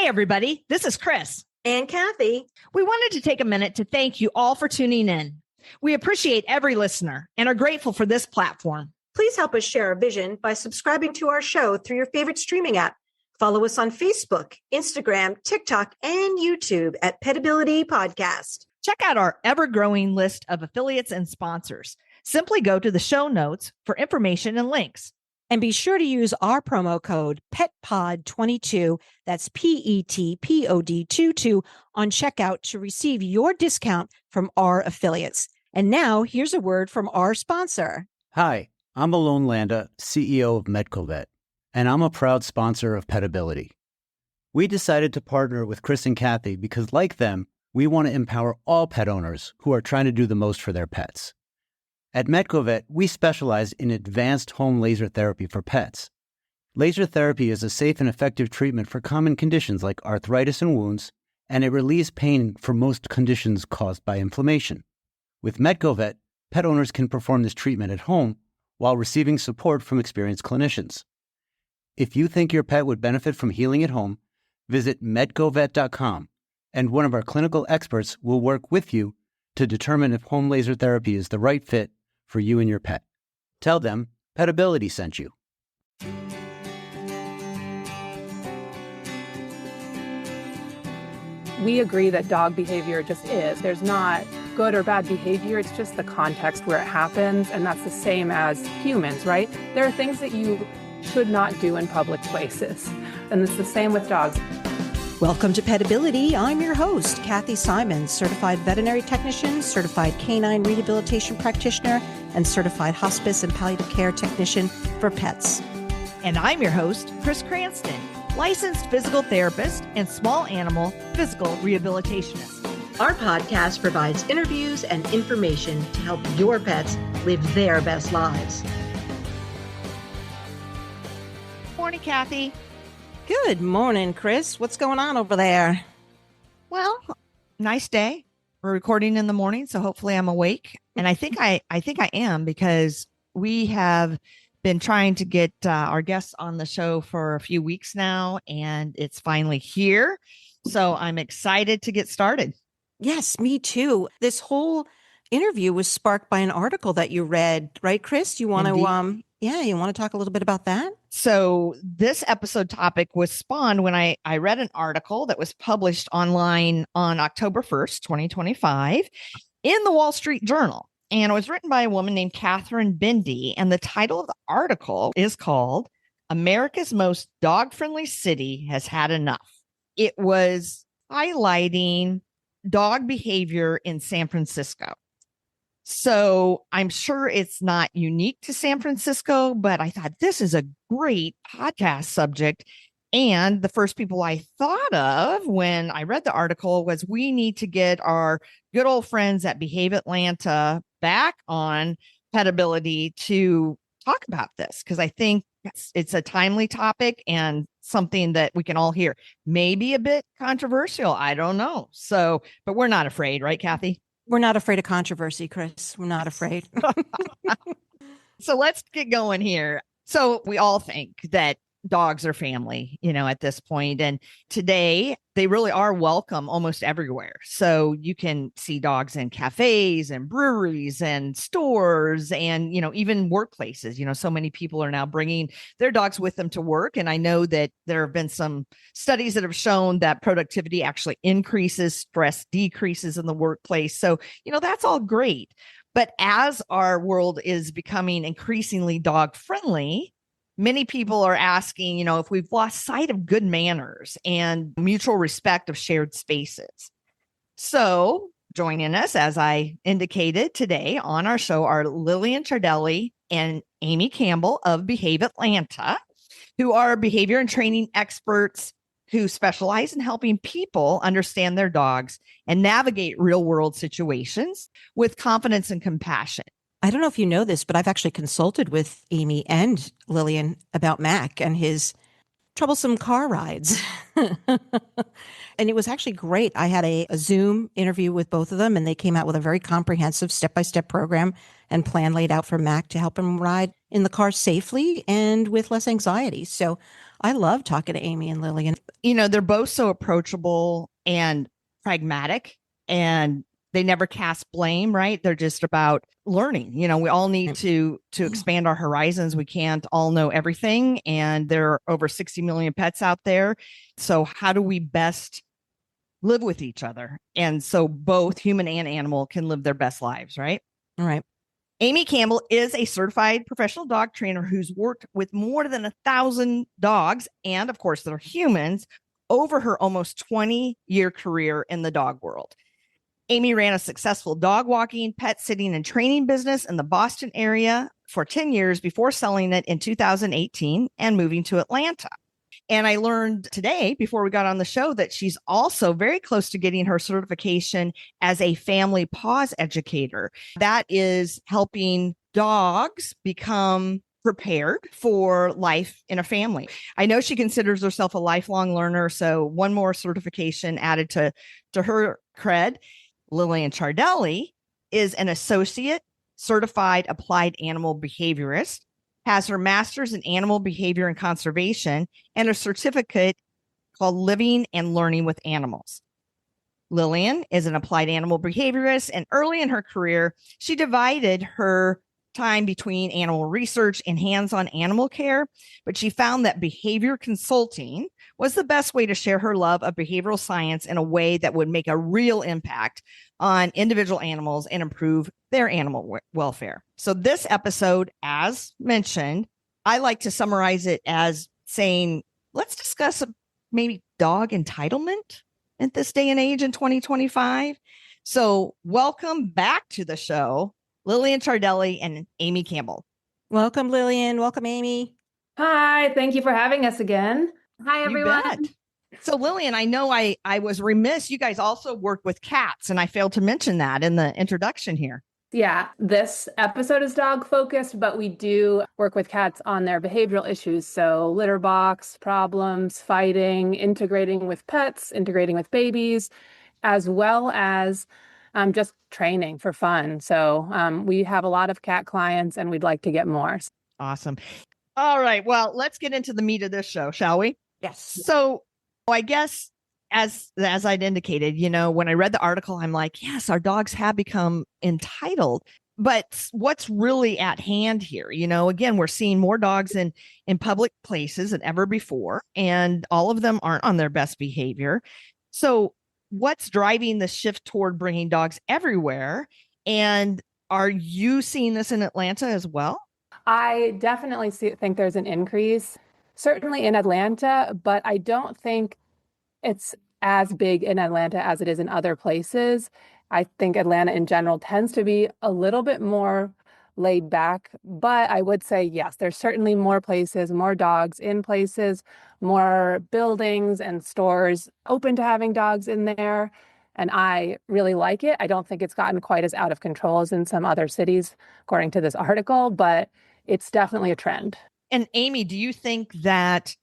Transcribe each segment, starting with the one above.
Hey, everybody. This is Chris. And Kathy. We wanted to take a minute to thank you all for tuning in. We appreciate every listener and are grateful for this platform. Please help us share our vision by subscribing to our show through your favorite streaming app. Follow us on Facebook, Instagram, TikTok, and YouTube at Petability Podcast. Check out our ever-growing list of affiliates and sponsors. Simply go to the show notes for information and links. And be sure to use our promo code PETPOD22, that's PETPOD 22, on checkout to receive your discount from our affiliates. And now, here's a word from our sponsor. Hi, I'm Alon Landa, CEO of MedcoVet, and I'm a proud sponsor of Petability. We decided to partner with Chris and Kathy because, like them, we want to empower all pet owners who are trying to do the most for their pets. At MedcoVet, we specialize in advanced home laser therapy for pets. Laser therapy is a safe and effective treatment for common conditions like arthritis and wounds, and it relieves pain for most conditions caused by inflammation. With MedcoVet, pet owners can perform this treatment at home while receiving support from experienced clinicians. If you think your pet would benefit from healing at home, visit medcovet.com, and one of our clinical experts will work with you to determine if home laser therapy is the right fit for you and your pet. Tell them Petability sent you. We agree that dog behavior just is. There's not good or bad behavior. It's just the context where it happens. And that's the same as humans, right? There are things that you should not do in public places. And it's the same with dogs. Welcome to Petability. I'm your host, Kathy Simons, certified veterinary technician, certified canine rehabilitation practitioner, and certified hospice and palliative care technician for pets. And I'm your host, Chris Cranston, licensed physical therapist and small animal physical rehabilitationist. Our podcast provides interviews and information to help your pets live their best lives. Morning, Kathy. Good morning, Chris. What's going on over there? Well, nice day. We're recording in the morning, so hopefully I'm awake. And I think I am, because we have been trying to get our guests on the show for a few weeks now, and it's finally here. So I'm excited to get started. Yes, me too. This whole interview was sparked by an article that you read, right, Chris? You want to, you want to talk a little bit about that? So this episode topic was spawned when I read an article that was published online on October 1st, 2025 in the Wall Street Journal. And it was written by a woman named Catherine Bindi. And the title of the article is called America's Most Dog-Friendly City Has Had Enough. It was highlighting dog behavior in San Francisco. So I'm sure it's not unique to San Francisco, but I thought this is a great podcast subject. And the first people I thought of when I read the article was we need to get our good old friends at Behave Atlanta back on Petability to talk about this, because I think it's a timely topic and something that we can all hear. Maybe a bit controversial. I don't know. So, but we're not afraid, right, Kathy? We're not afraid of controversy, Chris. We're not afraid. So let's get going here. So we all think that dogs are family, at this point. And today they really are welcome almost everywhere. So you can see dogs in cafes and breweries and stores and, even workplaces. So many people are now bringing their dogs with them to work. And I know that there have been some studies that have shown that productivity actually increases, stress decreases in the workplace. So, that's all great. But as our world is becoming increasingly dog friendly, many people are asking, if we've lost sight of good manners and mutual respect of shared spaces. So joining us, as I indicated today on our show, are Lillian Chardelli and Amy Campbell of Behave Atlanta, who are behavior and training experts who specialize in helping people understand their dogs and navigate real world situations with confidence and compassion. I don't know if you know this, but I've actually consulted with Amy and Lillian about Mac and his troublesome car rides. And it was actually great. I had a Zoom interview with both of them, and they came out with a very comprehensive step-by-step program and plan laid out for Mac to help him ride in the car safely and with less anxiety. So I love talking to Amy and Lillian. They're both so approachable and pragmatic, and they never cast blame, right? They're just about learning. We all need to expand our horizons. We can't all know everything, and there are over 60 million pets out there. So how do we best live with each other? And so both human and animal can live their best lives, right? All right. Amy Campbell is a certified professional dog trainer who's worked with more than 1,000 dogs, and of course, they're humans, over her almost 20-year career in the dog world. Amy ran a successful dog walking, pet sitting, and training business in the Boston area for 10 years before selling it in 2018 and moving to Atlanta. And I learned today, before we got on the show, that she's also very close to getting her certification as a family paws educator. That is helping dogs become prepared for life in a family. I know she considers herself a lifelong learner, so one more certification added to her cred. Lillian Chardelli is an associate certified applied animal behaviorist, has her master's in animal behavior and conservation, and a certificate called Living and Learning with Animals. Lillian is an applied animal behaviorist, and early in her career, she divided her time between animal research and hands-on animal care, but she found that behavior consulting was the best way to share her love of behavioral science in a way that would make a real impact on individual animals and improve their animal welfare. So this episode, as mentioned, I like to summarize it as saying, let's discuss maybe dog entitlement at this day and age in 2025. So welcome back to the show, Lillian Chardelli and Amy Campbell. Welcome, Lillian. Welcome, Amy. Hi, thank you for having us again. Hi, everyone. You bet. So Lillian, I know I was remiss. You guys also work with cats, and I failed to mention that in the introduction here. Yeah, this episode is dog focused, but we do work with cats on their behavioral issues. So litter box problems, fighting, integrating with pets, integrating with babies, as well as just training for fun. So we have a lot of cat clients and we'd like to get more. Awesome. All right. Well, let's get into the meat of this show, shall we? Yes. So I guess as I'd indicated, when I read the article, I'm like, yes, our dogs have become entitled. But what's really at hand here? Again, we're seeing more dogs in public places than ever before, and all of them aren't on their best behavior. So what's driving the shift toward bringing dogs everywhere? And are you seeing this in Atlanta as well? I definitely think there's an increase, certainly in Atlanta, but I don't think it's as big in Atlanta as it is in other places. I think Atlanta in general tends to be a little bit more laid back, but I would say, yes, there's certainly more places, more dogs in places, more buildings and stores open to having dogs in there. And I really like it. I don't think it's gotten quite as out of control as in some other cities, according to this article, but it's definitely a trend. And Amy, do you think that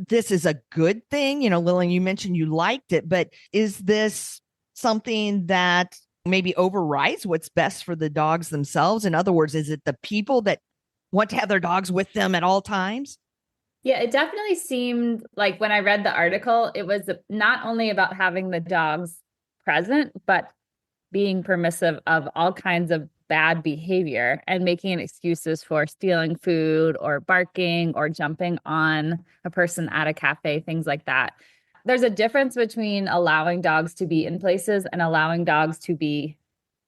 this is a good thing? Lillian, you mentioned you liked it, but is this something that maybe overrides what's best for the dogs themselves? In other words, is it the people that want to have their dogs with them at all times? Yeah, it definitely seemed like when I read the article, it was not only about having the dogs present, but being permissive of all kinds of bad behavior and making excuses for stealing food or barking or jumping on a person at a cafe, things like that. There's a difference between allowing dogs to be in places and allowing dogs to be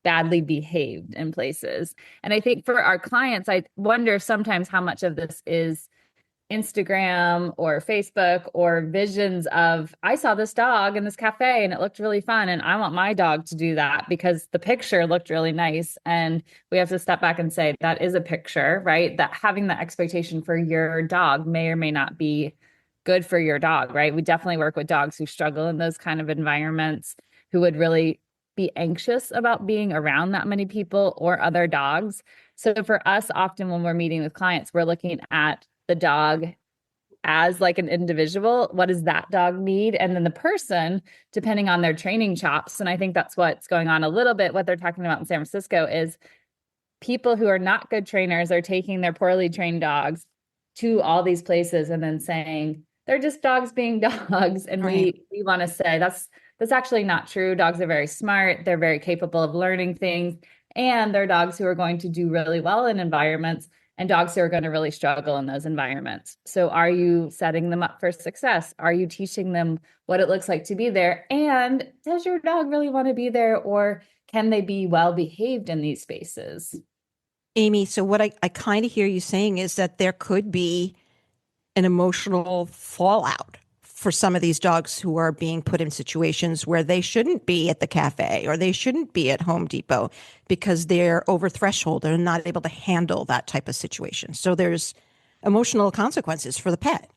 badly behaved in places. And I think for our clients, I wonder sometimes how much of this is Instagram or Facebook or visions of, I saw this dog in this cafe and it looked really fun and I want my dog to do that because the picture looked really nice. And we have to step back and say that is a picture, right? That having the expectation for your dog may or may not be good for your dog, right? We definitely work with dogs who struggle in those kind of environments, who would really be anxious about being around that many people or other dogs. So for us, often when we're meeting with clients, we're looking at the dog as like an individual. What does that dog need? And then the person, depending on their training chops. And I think that's what's going on a little bit. What they're talking about in San Francisco is people who are not good trainers are taking their poorly trained dogs to all these places and then saying, they're just dogs being dogs. And Right. we want to say that's actually not true. Dogs are very smart. They're very capable of learning things. And they're dogs who are going to do really well in environments and dogs who are going to really struggle in those environments. So are you setting them up for success? Are you teaching them what it looks like to be there? And does your dog really want to be there, or can they be well behaved in these spaces? Amy, so what I kind of hear you saying is that there could be an emotional fallout for some of these dogs who are being put in situations where they shouldn't be at the cafe or they shouldn't be at Home Depot because they're over threshold and not able to handle that type of situation. So there's emotional consequences for the pet.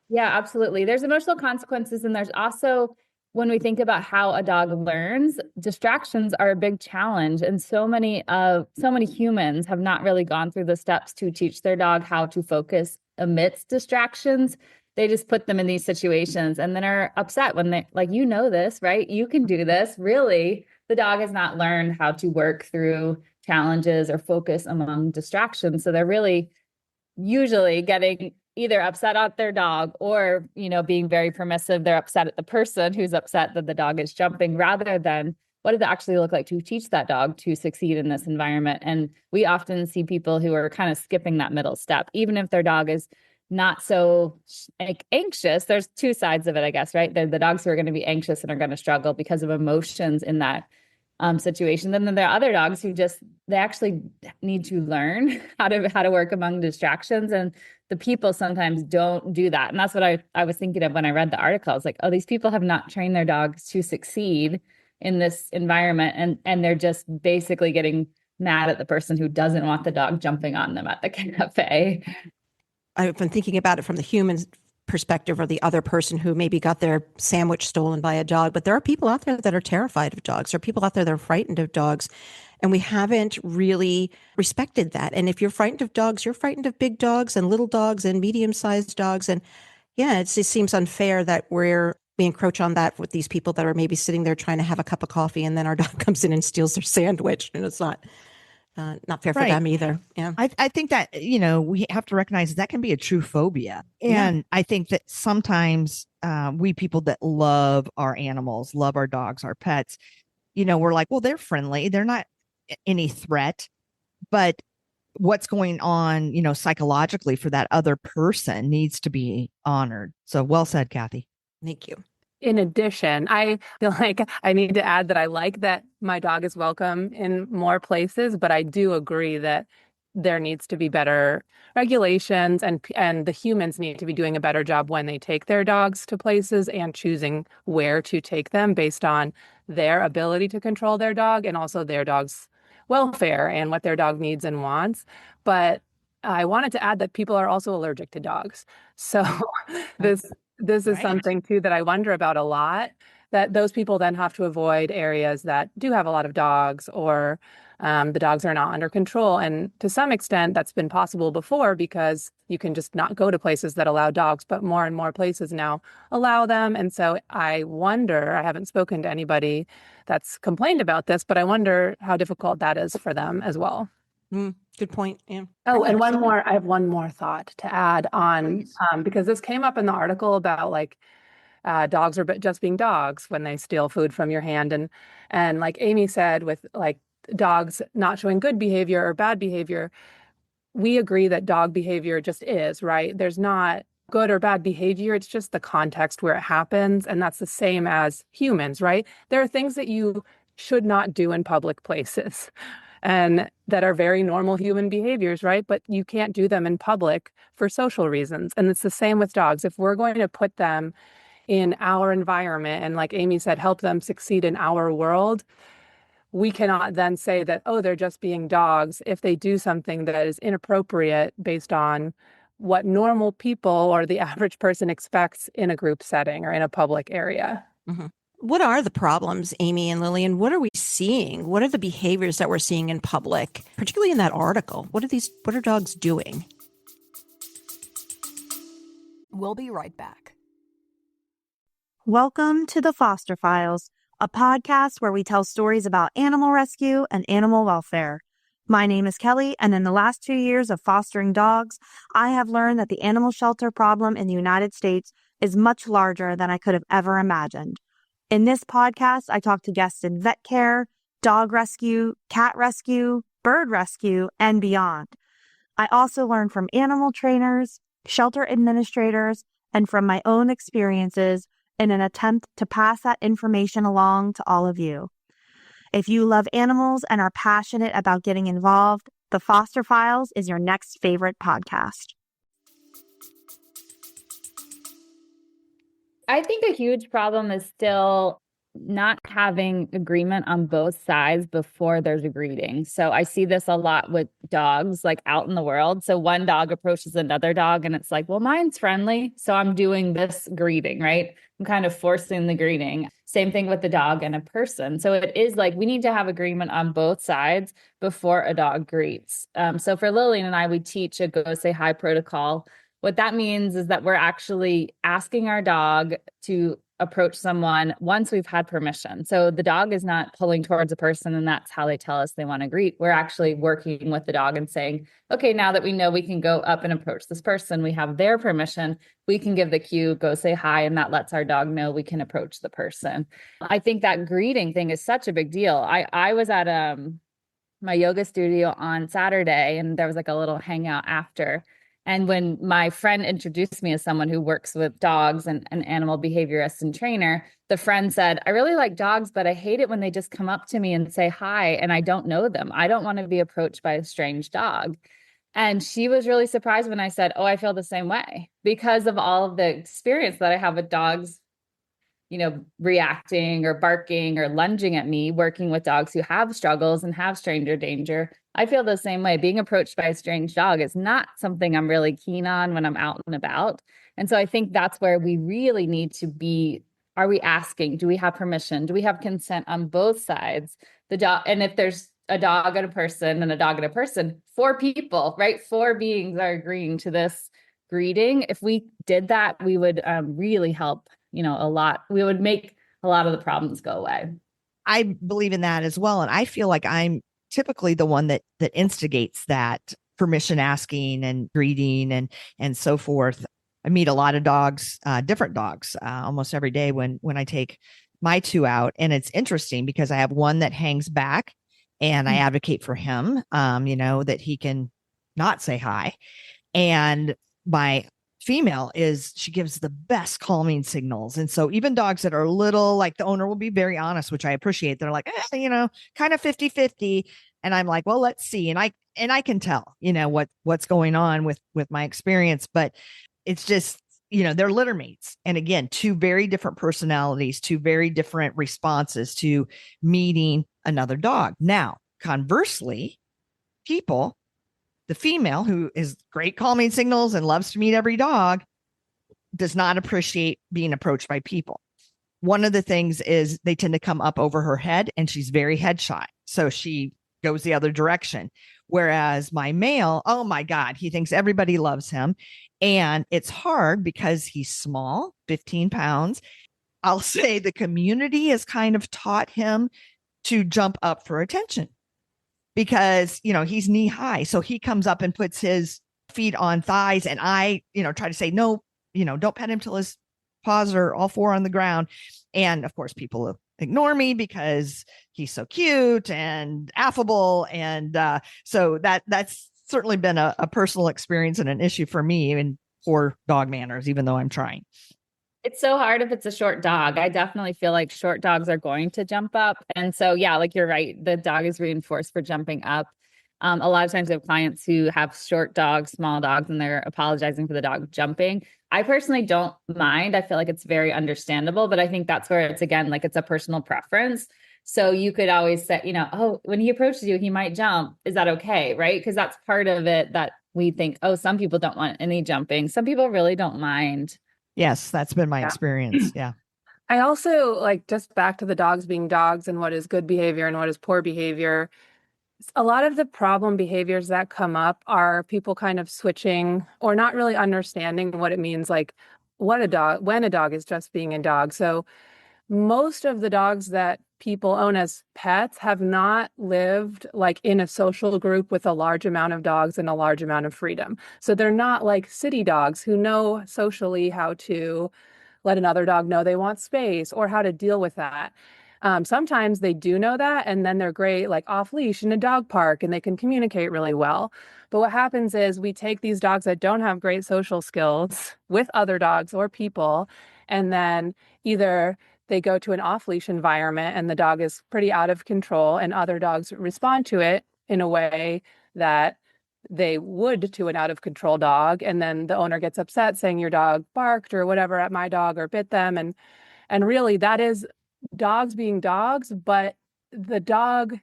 Yeah, absolutely. There's emotional consequences. And there's also, when we think about how a dog learns, distractions are a big challenge. And so many humans have not really gone through the steps to teach their dog how to focus amidst distractions. They just put them in these situations and then are upset when they, like, this, right? You can do this. Really, the dog has not learned how to work through challenges or focus among distractions. So they're really usually getting either upset at their dog or, being very permissive. They're upset at the person who's upset that the dog is jumping, rather than what does it actually look like to teach that dog to succeed in this environment. And we often see people who are kind of skipping that middle step, even if their dog is not so anxious. There's two sides of it, I guess, right? They're the dogs who are going to be anxious and are going to struggle because of emotions in that situation. Then there are other dogs who they actually need to learn how to work among distractions. And the people sometimes don't do that. And that's what I was thinking of when I read the article. I was like, oh, these people have not trained their dogs to succeed in this environment. And they're just basically getting mad at the person who doesn't want the dog jumping on them at the cafe. I've been thinking about it from the human perspective, or the other person who maybe got their sandwich stolen by a dog. But there are people out there that are terrified of dogs. There are people out there that are frightened of dogs. And we haven't really respected that. And if you're frightened of dogs, you're frightened of big dogs and little dogs and medium-sized dogs. And yeah, it just seems unfair that we encroach on that with these people that are maybe sitting there trying to have a cup of coffee, and then our dog comes in and steals their sandwich. And it's not fair for them either. Yeah. I think that, we have to recognize that can be a true phobia. And I think that sometimes we people that love our animals, love our dogs, our pets, we're like, well, they're friendly. They're not any threat. But what's going on, psychologically for that other person needs to be honored. So well said, Kathy. Thank you. In addition, I feel like I need to add that I like that my dog is welcome in more places, but I do agree that there needs to be better regulations, and the humans need to be doing a better job when they take their dogs to places and choosing where to take them based on their ability to control their dog and also their dog's welfare and what their dog needs and wants. But I wanted to add that people are also allergic to dogs. So this is something too that I wonder about a lot, that those people then have to avoid areas that do have a lot of dogs, or the dogs are not under control. And to some extent, that's been possible before because you can just not go to places that allow dogs, but more and more places now allow them. And so I wonder, I haven't spoken to anybody that's complained about this, but I wonder how difficult that is for them as well. Good point. Yeah. Oh, and I have one more thought to add on, because this came up in the article about dogs are just being dogs when they steal food from your hand. And like Amy said, with dogs not showing good behavior or bad behavior, we agree that dog behavior just is, right? There's not good or bad behavior. It's just the context where it happens. And that's the same as humans, right? There are things that you should not do in public places and that are very normal human behaviors, right? But you can't do them in public for social reasons. And it's the same with dogs. If we're going to put them in our environment and, like Amy said, help them succeed in our world, we cannot then say that, oh, they're just being dogs if they do something that is inappropriate based on what normal people or the average person expects in a group setting or in a public area. Mm-hmm. What are the problems, Amy and Lillian? What are we seeing? What are the behaviors that we're seeing in public, particularly in that article? What are dogs doing? We'll be right back. Welcome to the Foster Files, a podcast where we tell stories about animal rescue and animal welfare. My name is Kelly, and in the last 2 years of fostering dogs, I have learned that the animal shelter problem in the United States is much larger than I could have ever imagined. In this podcast, I talk to guests in vet care, dog rescue, cat rescue, bird rescue, and beyond. I also learn from animal trainers, shelter administrators, and from my own experiences in an attempt to pass that information along to all of you. If you love animals and are passionate about getting involved, The Foster Files is your next favorite podcast. I think a huge problem is still not having agreement on both sides before there's a greeting. So I see this a lot with dogs, like out in the world. So one dog approaches another dog and it's like, well, mine's friendly, so I'm doing this greeting, right? I'm kind of forcing the greeting. Same thing with the dog and a person. So it is like we need to have agreement on both sides before a dog greets. So for Lillian and I, we teach a go say hi protocol. What that means is that we're actually asking our dog to approach someone once we've had permission. So the dog is not pulling towards a person and that's how they tell us they want to greet. We're actually working with the dog and saying, okay, now that we know we can go up and approach this person, we have their permission, we can give the cue, go say hi, and that lets our dog know we can approach the person. I think that greeting thing is such a big deal. I was at my yoga studio on Saturday and there was like a little hangout after. And when my friend introduced me as someone who works with dogs and an animal behaviorist and trainer, the friend said, I really like dogs, but I hate it when they just come up to me and say hi and I don't know them. I don't want to be approached by a strange dog. And she was really surprised when I said, oh, I feel the same way because of all of the experience that I have with dogs, reacting or barking or lunging at me, working with dogs who have struggles and have stranger danger. I feel the same way. Being approached by a strange dog is not something I'm really keen on when I'm out and about. And so I think that's where we really need to be. Are we asking? Do we have permission? Do we have consent on both sides? The dog, and if there's a dog and a person and a dog and a person, 4 people, right? 4 beings are agreeing to this greeting. If we did that, we would really help, a lot. We would make a lot of the problems go away. I believe in that as well. And I feel like I'm typically the one that instigates that permission asking and greeting and so forth. I meet a lot of dogs, different dogs, almost every day when I take my 2 out. And it's interesting because I have one that hangs back and I advocate for him, that he can not say hi. And my female she gives the best calming signals. And so even dogs that are little, like the owner will be very honest, which I appreciate. They're like, kind of 50-50. And I'm like, well, let's see. And I can tell, what's going on with my experience, but it's just, they're litter mates. And again, 2 very different personalities, 2 very different responses to meeting another dog. Now, conversely, people, the female who is great calming signals and loves to meet every dog does not appreciate being approached by people. One of the things is they tend to come up over her head and she's very head shy. So she goes the other direction. Whereas my male, oh my God, he thinks everybody loves him. And it's hard because he's small, 15 pounds. I'll say the community has kind of taught him to jump up for attention. Because, he's knee high. So he comes up and puts his feet on thighs. And I, try to say, no, don't pet him till his paws are all 4 on the ground. And of course, people ignore me because he's so cute and affable. And so that's certainly been a personal experience and an issue for me in poor dog manners, even though I'm trying. It's so hard if it's a short dog. I definitely feel like short dogs are going to jump up. And so, yeah, like you're right. The dog is reinforced for jumping up. A lot of times we have clients who have short dogs, small dogs, and they're apologizing for the dog jumping. I personally don't mind. I feel like it's very understandable, but I think that's where it's, again, like it's a personal preference. So you could always say, oh, when he approaches you, he might jump. Is that okay? Right? Because that's part of it that we think, oh, some people don't want any jumping. Some people really don't mind. Yes, that's been my experience. Yeah. I also just back to the dogs being dogs and what is good behavior and what is poor behavior. A lot of the problem behaviors that come up are people kind of switching or not really understanding what it means, like when a dog is just being a dog. So most of the dogs that people own as pets have not lived in a social group with a large amount of dogs and a large amount of freedom. So they're not like city dogs who know socially how to let another dog know they want space or how to deal with that. Sometimes they do know that, and then they're great, like off leash in a dog park, and they can communicate really well. But what happens is we take these dogs that don't have great social skills with other dogs or people, and then either they go to an off leash environment and the dog is pretty out of control, and other dogs respond to it in a way that they would to an out of control dog. And then the owner gets upset saying your dog barked or whatever at my dog or bit them. And really that is dogs being dogs, but the dog,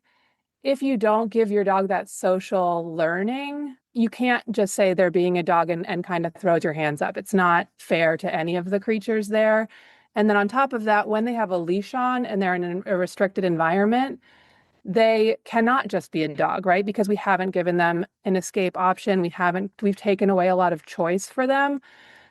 if you don't give your dog that social learning, you can't just say they're being a dog and kind of throw your hands up. It's not fair to any of the creatures there. And then on top of that, when they have a leash on and they're in a restricted environment, they cannot just be a dog, right? Because we haven't given them an escape option. We've taken away a lot of choice for them.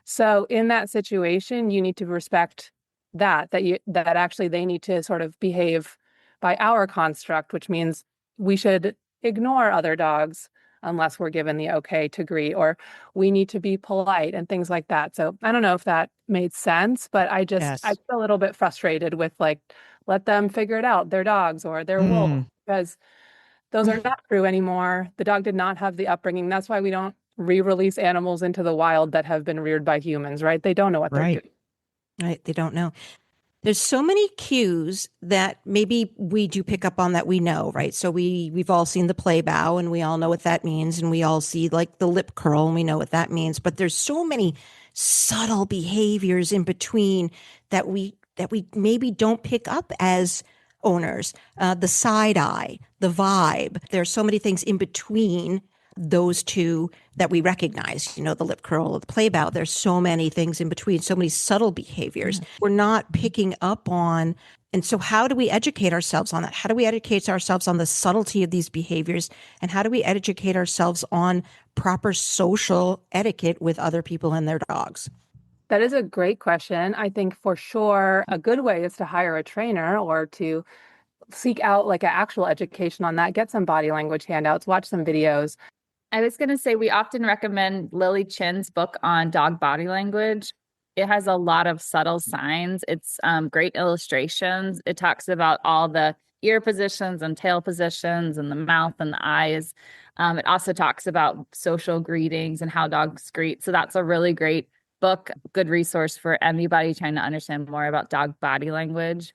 So in that situation, you need to respect that actually they need to sort of behave by our construct, which means we should ignore other dogs unless we're given the okay to greet, or we need to be polite and things like that. So I don't know if that made sense, but I Yes. feel a little bit frustrated with like, let them figure it out. They're dogs or they're wolves, because those are not true anymore. The dog did not have the upbringing. That's why we don't re-release animals into the wild that have been reared by humans, right? They don't know what they're doing. Right. They don't know. There's so many cues that maybe we do pick up on that we know, right? So we've all seen the play bow and we all know what that means. And we all see like the lip curl and we know what that means. But there's so many subtle behaviors in between that we maybe don't pick up as owners. The side eye, the vibe. There's so many things in between those two that we recognize, you know, the lip curl or the play bow. There's so many things in between, so many subtle behaviors we're not picking up on. And so how do we educate ourselves on that? How do we educate ourselves on the subtlety of these behaviors? And how do we educate ourselves on proper social etiquette with other people and their dogs? That is a great question. I think for sure a good way is to hire a trainer or to seek out like an actual education on that, get some body language handouts, watch some videos. I was going to say, we often recommend Lily Chin's book on dog body language. It has a lot of subtle signs. It's great illustrations. It talks about all the ear positions and tail positions and the mouth and the eyes. It also talks about social greetings and how dogs greet. So that's a really great book, good resource for anybody trying to understand more about dog body language.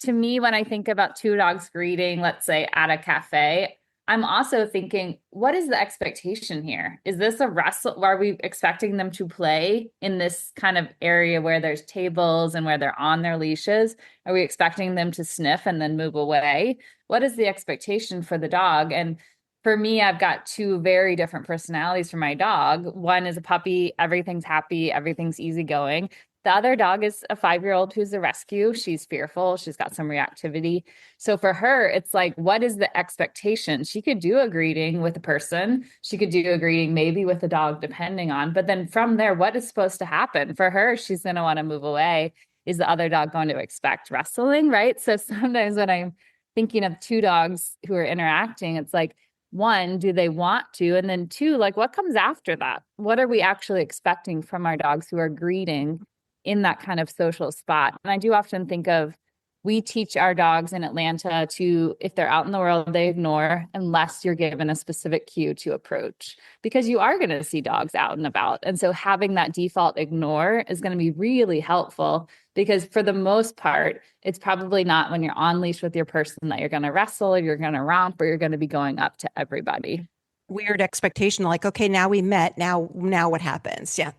To me, when I think about two dogs greeting, let's say at a cafe, I'm also thinking, what is the expectation here? Is this a wrestle? Are we expecting them to play in this kind of area where there's tables and where they're on their leashes? Are we expecting them to sniff and then move away? What is the expectation for the dog? And for me, I've got two very different personalities for my dog. One is a puppy, everything's happy, everything's easygoing. The other dog is a 5-year-old who's a rescue. She's fearful. She's got some reactivity. So for her, it's like, what is the expectation? She could do a greeting with a person. She could do a greeting maybe with a dog, depending on. But then from there, what is supposed to happen? For her, she's going to want to move away. Is the other dog going to expect wrestling, right? So sometimes when I'm thinking of two dogs who are interacting, it's like, one, do they want to? And then two, like, what comes after that? What are we actually expecting from our dogs who are greeting in that kind of social spot? And I do often think of, we teach our dogs in Atlanta to, if they're out in the world, they ignore unless you're given a specific cue to approach, because you are going to see dogs out and about. And so having that default ignore is going to be really helpful, because for the most part, it's probably not when you're on leash with your person that you're going to wrestle or you're going to romp or you're going to be going up to everybody. Weird expectation, like, okay, now we met, now what happens? Yeah.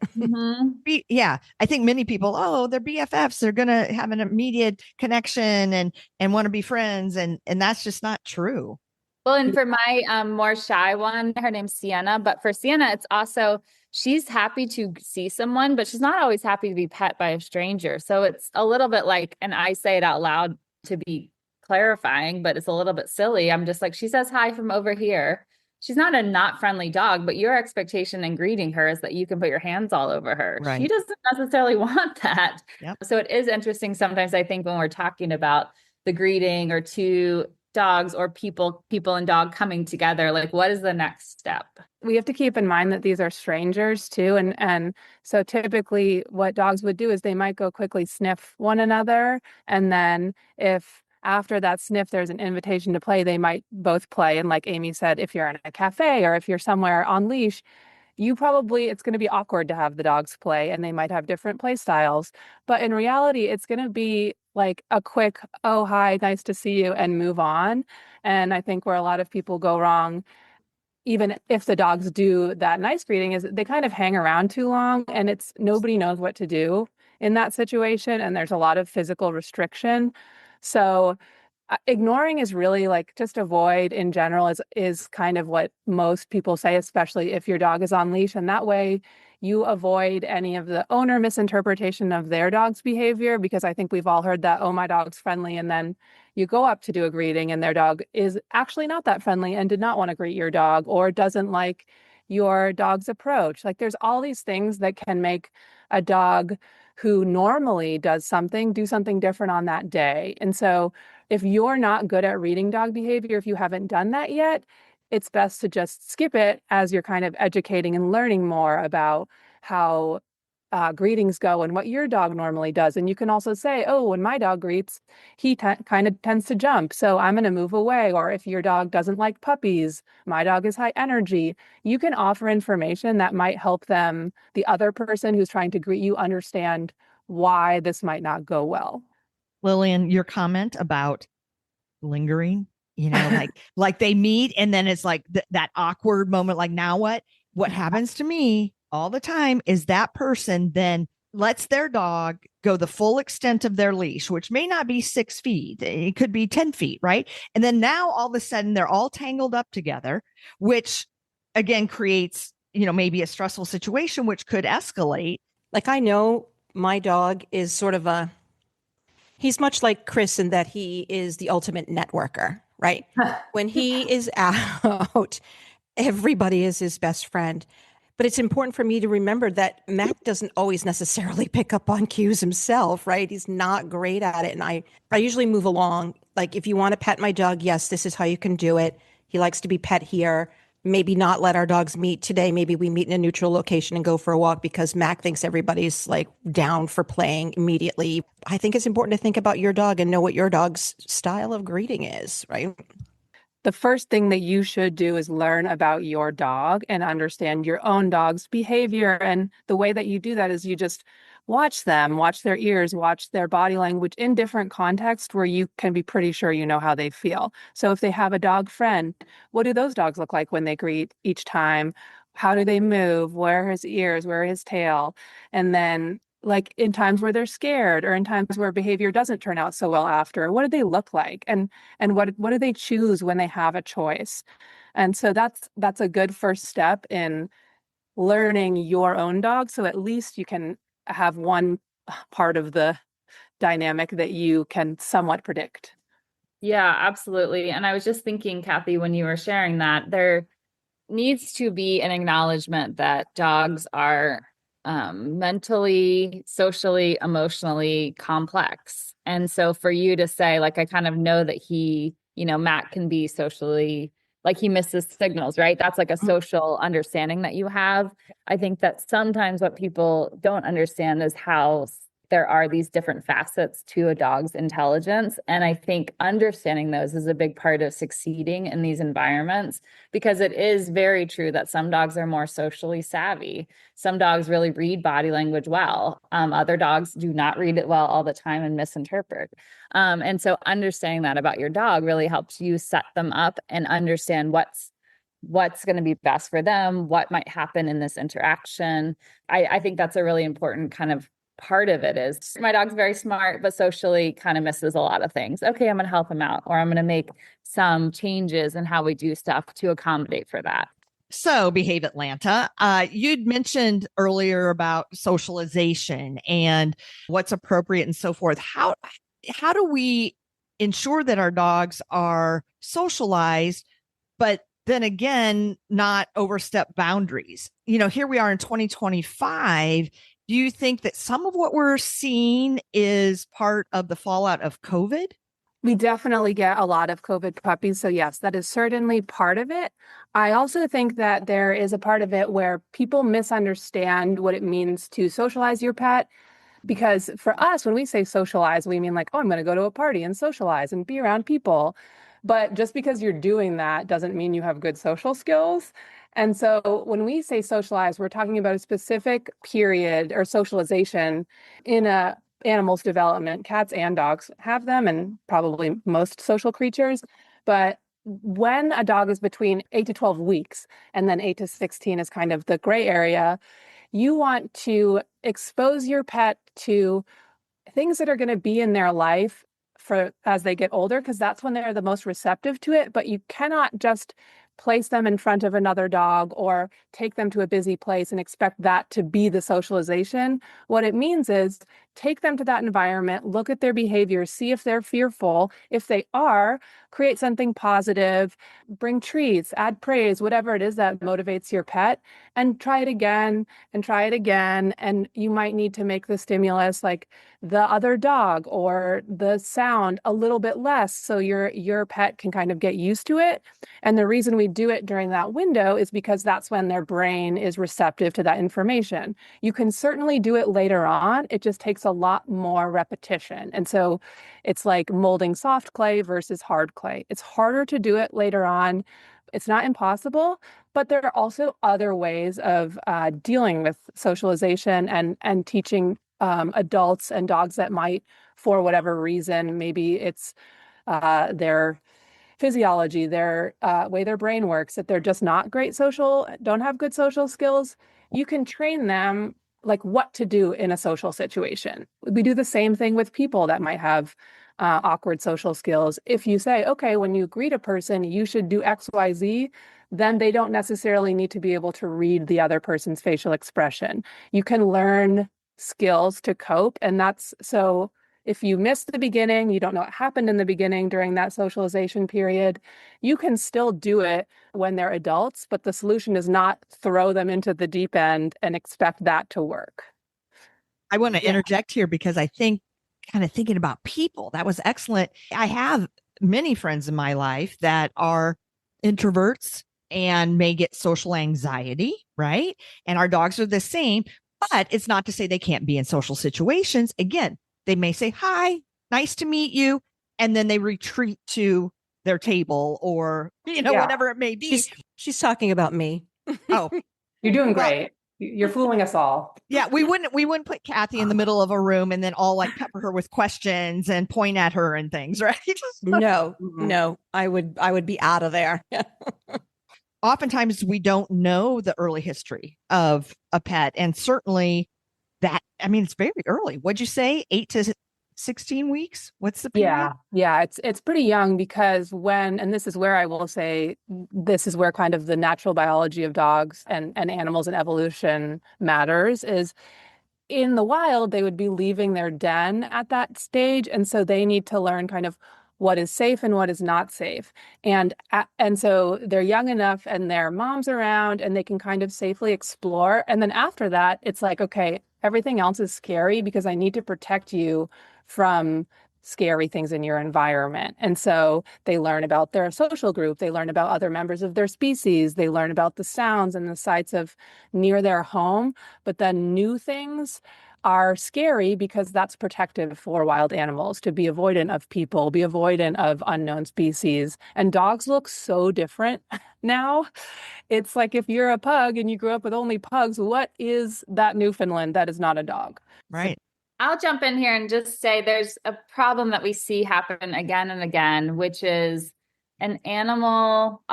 Yeah, I think many people, they're BFFs, they're gonna have an immediate connection and want to be friends, and that's just not true. Well, and for my more shy one, her name's Sienna, but for Sienna, it's also, she's happy to see someone, but she's not always happy to be pet by a stranger. So it's a little bit like, and I say it out loud to be clarifying, but it's a little bit silly. I'm just like, she says hi from over here. She's not a not friendly dog, but your expectation in greeting her is that you can put your hands all over her. Right. She doesn't necessarily want that. Yep. So it is interesting sometimes, I think, when we're talking about the greeting or two dogs or people and dog coming together? Like, what is the next step? We have to keep in mind that these are strangers too. And so typically what dogs would do is they might go quickly sniff one another. And then if after that sniff, there's an invitation to play, they might both play. And like Amy said, if you're in a cafe or if you're somewhere on leash, it's going to be awkward to have the dogs play and they might have different play styles. But in reality, it's going to be like a quick, oh, hi, nice to see you, and move on. And I think where a lot of people go wrong, even if the dogs do that nice greeting, is they kind of hang around too long and nobody knows what to do in that situation. And there's a lot of physical restriction. So ignoring is really like just avoid in general is kind of what most people say, especially if your dog is on leash. And that way you avoid any of the owner misinterpretation of their dog's behavior, because I think we've all heard that, oh, my dog's friendly. And then you go up to do a greeting and their dog is actually not that friendly and did not want to greet your dog or doesn't like your dog's approach. Like there's all these things that can make a dog who normally does something do something different on that day. And so if you're not good at reading dog behavior, if you haven't done that yet, it's best to just skip it as you're kind of educating and learning more about how greetings go and what your dog normally does. And you can also say, oh, when my dog greets, he kind of tends to jump, so I'm going to move away. Or if your dog doesn't like puppies, my dog is high energy. You can offer information that might help the other person who's trying to greet you, understand why this might not go well. Lillian, your comment about lingering, like they meet and then it's like that awkward moment, like now what happens to me all the time is that person then lets their dog go the full extent of their leash, which may not be 6 feet. It could be 10 feet, right? And then now all of a sudden they're all tangled up together, which again creates, maybe a stressful situation, which could escalate. Like I know my dog is he's much like Chris in that he is the ultimate networker, right? When he is out, everybody is his best friend. But it's important for me to remember that Mac doesn't always necessarily pick up on cues himself, right? He's not great at it. And I usually move along. Like if you want to pet my dog, yes, this is how you can do it. He likes to be pet here. Maybe not let our dogs meet today. Maybe we meet in a neutral location and go for a walk because Mac thinks everybody's like down for playing immediately. I think it's important to think about your dog and know what your dog's style of greeting is, right? The first thing that you should do is learn about your dog and understand your own dog's behavior. And the way that you do that is you just watch them, watch their ears, watch their body language in different contexts where you can be pretty sure you know how they feel. So if they have a dog friend, what do those dogs look like when they greet each time? How do they move? Where are his ears? Where is his tail? And then like in times where they're scared or in times where behavior doesn't turn out so well after, what do they look like? And what do they choose when they have a choice? And so that's a good first step in learning your own dog. So at least you can have one part of the dynamic that you can somewhat predict. Yeah, absolutely. And I was just thinking, Kathy, when you were sharing that, there needs to be an acknowledgement that dogs are mentally, socially, emotionally complex. And so for you to say, like, I kind of know that Matt can be socially, like he misses signals, right? That's like a social understanding that you have. I think that sometimes what people don't understand is how there are these different facets to a dog's intelligence. And I think understanding those is a big part of succeeding in these environments, because it is very true that some dogs are more socially savvy. Some dogs really read body language well. Other dogs do not read it well all the time and misinterpret. And so understanding that about your dog really helps you set them up and understand what's going to be best for them, what might happen in this interaction. I think that's a really important kind of part of it. Is my dog's very smart, but socially kind of misses a lot of things. Okay, I'm going to help him out, or I'm going to make some changes in how we do stuff to accommodate for that. So Behave Atlanta, you'd mentioned earlier about socialization and what's appropriate and so forth. How do we ensure that our dogs are socialized, but then again, not overstep boundaries? Here we are in 2025. Do you think that some of what we're seeing is part of the fallout of COVID? We definitely get a lot of COVID puppies. So yes, that is certainly part of it. I also think that there is a part of it where people misunderstand what it means to socialize your pet. Because for us, when we say socialize, we mean like, oh, I'm going to go to a party and socialize and be around people. But just because you're doing that doesn't mean you have good social skills. And so when we say socialize, we're talking about a specific period or socialization in a animal's development. Cats and dogs have them, and probably most social creatures. But when a dog is between 8 to 12 weeks, and then 8 to 16 is kind of the gray area, you want to expose your pet to things that are going to be in their life for as they get older, because that's when they're the most receptive to it. But you cannot just place them in front of another dog or take them to a busy place and expect that to be the socialization. What it means is take them to that environment, look at their behavior, see if they're fearful. If they are, create something positive, bring treats, add praise, whatever it is that motivates your pet, and try it again and try it again. And you might need to make the stimulus like the other dog or the sound a little bit less so your pet can kind of get used to it. And the reason we do it during that window is because that's when their brain is receptive to that information. You can certainly do it later on. It just takes a lot more repetition. And so it's like molding soft clay versus hard clay. It's harder to do it later on. It's not impossible, but there are also other ways of dealing with socialization and teaching adults and dogs that might, for whatever reason, maybe it's their physiology, their way their brain works, that they're just not don't have good social skills. You can train them like what to do in a social situation. We do the same thing with people that might have awkward social skills. If you say, okay, when you greet a person, you should do X, Y, Z, then they don't necessarily need to be able to read the other person's facial expression. You can learn skills to cope. And that's so if you missed the beginning, you don't know what happened in the beginning during that socialization period, you can still do it when they're adults, but the solution is not throw them into the deep end and expect that to work. I want to interject here because I think, kind of thinking about people, that was excellent. I have many friends in my life that are introverts and may get social anxiety, right? And our dogs are the same, but it's not to say they can't be in social situations. Again, they may say, hi, nice to meet you. And then they retreat to their table or, whatever it may be. She's talking about me. Oh, you're doing great. You're fooling us all. Yeah, we wouldn't put Kathy in the middle of a room and then all like pepper her with questions and point at her and things, right? No, I would be out of there. Oftentimes we don't know the early history of a pet, and certainly it's very early. What'd you say? 8 to 16 weeks? What's the period? Yeah, it's pretty young because and this is where I will say, this is where kind of the natural biology of dogs and animals and evolution matters, is in the wild, they would be leaving their den at that stage. And so they need to learn kind of what is safe and what is not safe. And so they're young enough and their mom's around and they can kind of safely explore. And then after that, it's like, okay, everything else is scary because I need to protect you from scary things in your environment. And so they learn about their social group. They learn about other members of their species. They learn about the sounds and the sights of near their home. But then new things are scary because that's protective for wild animals, to be avoidant of people, be avoidant of unknown species. And dogs look so different now. It's like if you're a pug and you grew up with only pugs, what is that Newfoundland that is not a dog? Right. I'll jump in here and just say there's a problem that we see happen again and again, which is an animal.